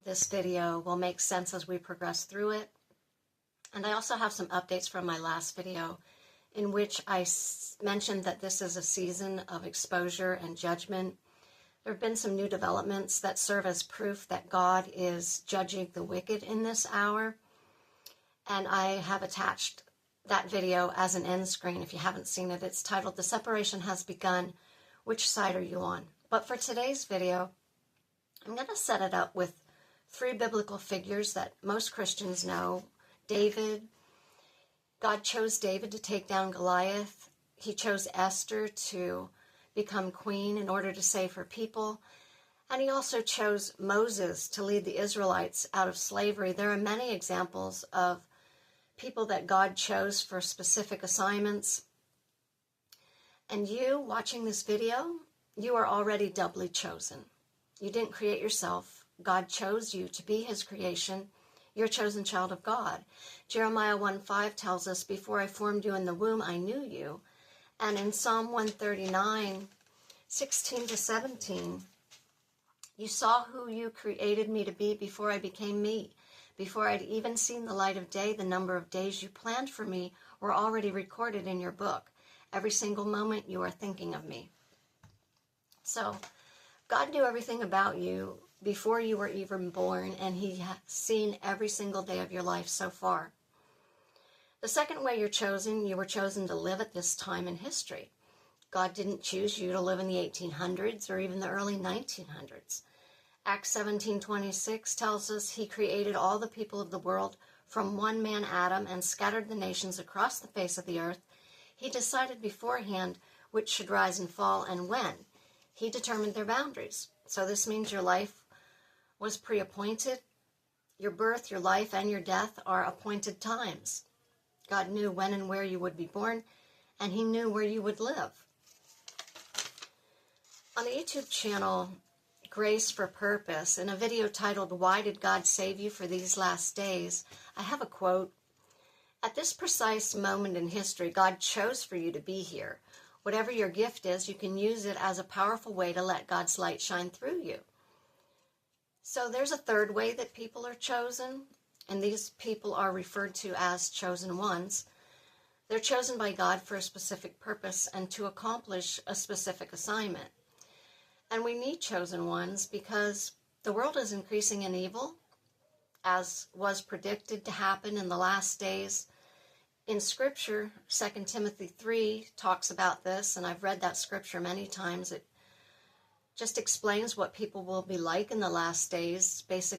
this video will make sense as we progress through it. And I also have some updates from my last video in which I mentioned that this is a season of exposure and judgment. There have been some new developments that serve as proof that God is judging the wicked in this hour. And I have attached that video as an end screen if you haven't seen it. It's titled, "The Separation Has Begun. Which Side Are You On?" But for today's video, I'm going to set it up with three biblical figures that most Christians know. David. God chose David to take down Goliath. He chose Esther to become queen in order to save her people. And he also chose Moses to lead the Israelites out of slavery. There are many examples of people that God chose for specific assignments. And you watching this video, you are already doubly chosen. You didn't create yourself. God chose you to be his creation. You're a chosen child of God. Jeremiah 1:5 tells us, "Before I formed you in the womb, I knew you." And in Psalm 139, 16 to 17, "You saw who you created me to be before I became me. Before I'd even seen the light of day, the number of days you planned for me were already recorded in your book. Every single moment you are thinking of me." So God knew everything about you before you were even born, and he has seen every single day of your life so far. The second way you were chosen to live at this time in history. God didn't choose you to live in the 1800s or even the early 1900s. Acts 17:26 tells us he created all the people of the world from one man, Adam, and scattered the nations across the face of the earth. He decided beforehand which should rise and fall and when. He determined their boundaries. So this means your life was pre-appointed. Your birth, your life, and your death are appointed times. God knew when and where you would be born, and he knew where you would live. On the YouTube channel, Grace for Purpose, in a video titled, "Why Did God Save You for These Last Days?" I have a quote. "At this precise moment in history, God chose for you to be here. Whatever your gift is, you can use it as a powerful way to let God's light shine through you." So there's a third way that people are chosen, and these people are referred to as chosen ones. They're chosen by God for a specific purpose and to accomplish a specific assignment. And we need chosen ones because the world is increasing in evil, as was predicted to happen in the last days. In Scripture, 2 Timothy 3 talks about this, and I've read that scripture many times. It just explains what people will be like in the last days. Basically,